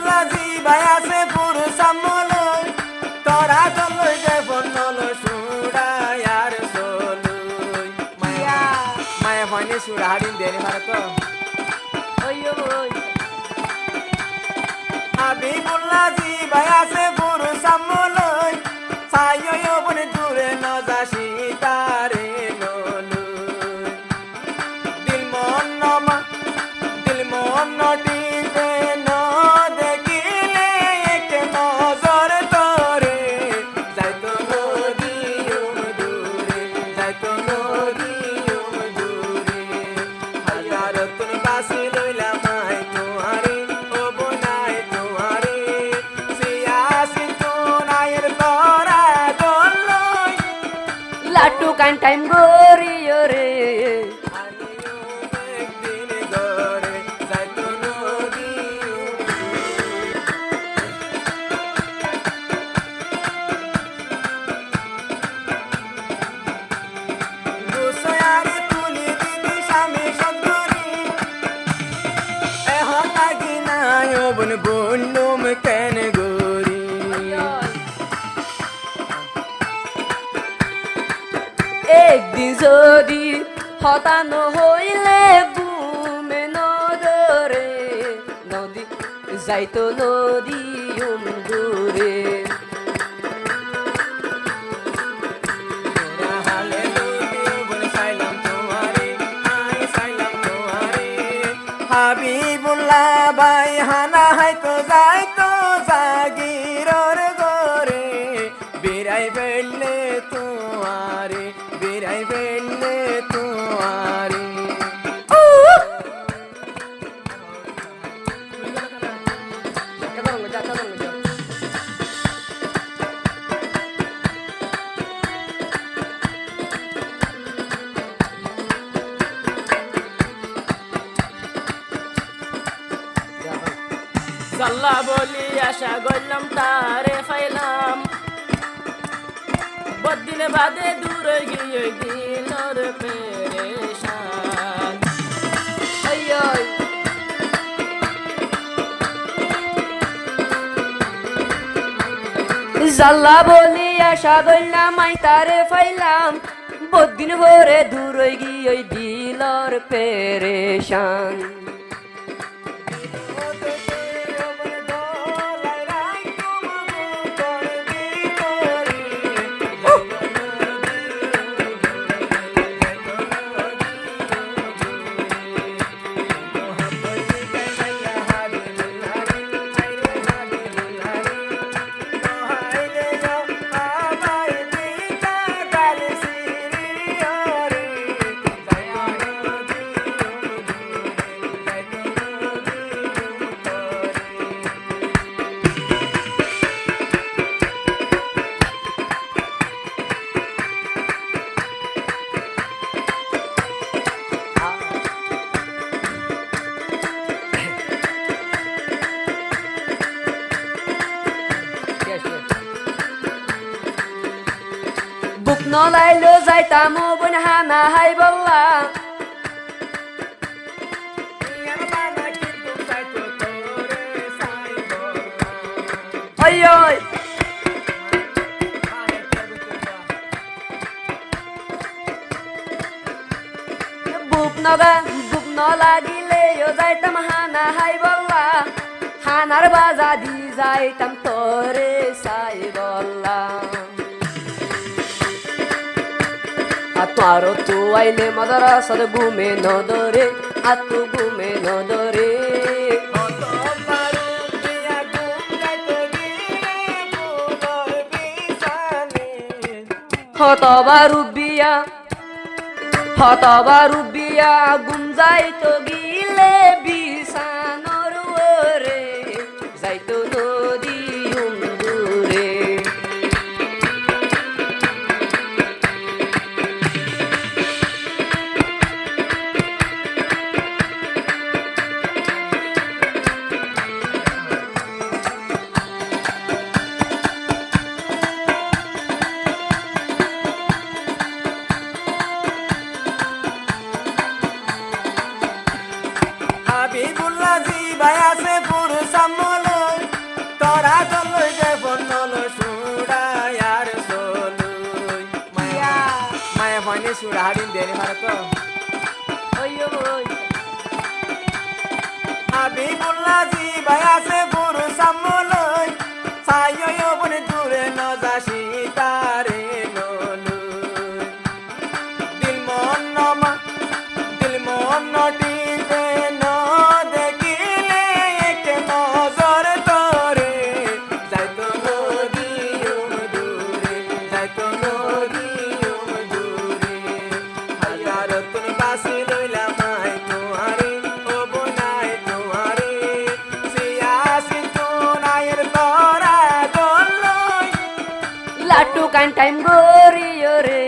হাবিবুল্লাহ জি ভাই আছে পুরুষ আমলই তোরা চলই যে বনল সুরাই আর সলুই মায়া মায়া ভানে সুরা হারিন দেনি মারা তো ওই ওই হাবিবুল্লাহ জি ভাই আছে পুরুষ আমলই সাইয়ো বনে দূরে ন যাসি তারে নলুই দিল মন নমা দিল মন নটিবে ন দেখিলে এক নজর তোরে যাইতো নদীম দূরে যাইতো নদীম দূরে হাজার তুন বাসি লইলা মাই তোমারে ও বনাই তোমারে সিয়াসি তুনায়ের তোরা দলই লাটু কান টাইম গরিও রে আনিও একদিন গরে যাইতো নদীম দুসয়ারে তুলি দিদি স্বামী সদরি এখন লাগি নাই বন বন্যম কেন গরি একদিন যদি হতানো হইলে ঘুমে নদরে নদী যাইতো নদী দূরে হালে নদী বন সাইলাম তোমারে আই সাইলাম তোমারে হাবিবুল্লাহ ভাই হানা হাইতো যাইতো জাগিরর গরে বিরাই ফেললে তোমারে বিরাই ফেললে তোমারে জাল্লা বলি আশা গইলাম তারে ফাইলাম বদিন বাদে দূর গিয়ে দিলর পেরেশান ওই ওই জাল্লা বলি আশা গইলাম আই তারে ফাইলাম বদিন ভরে দূর গিয়ে দিলর পেরেশান বুক নলাইলো যাইতাম বোন হানা হাই বল্লা ওই ওই বুক নলাগিলে যাইতাম হানা হাই বল্লা হানার বাজা দি যাইতাম তোরে সাই বল্লা আতো তু আইলে মাদ্রাসার ঘুমে নদরে আতু ঘুমে নদরে হতবারু বিয়া গুম যাইতো গিলে বিছানর ওরে যাইতো নদী দূরে হাবিবুল্লাহ জি ভাই আছে পুরুষ আমলই ভারত ওই ওই হাবিবুল্লাহ জি ভাই আছে গুরু সামলই সাইয় বনে দূরে ন যাসি তারে নলুই দিল মন নটিতে ন দেখিলে এক নজর তোরে যাইতো নদীম দূরে যাইতো নদীম দূরে হাজার তুন বাসি লইলাম আই তোমারে ও বোনাই তোমারে সিয়াসি তুনায়ের তোরা দলই লাটু কান টাইম গরিও রে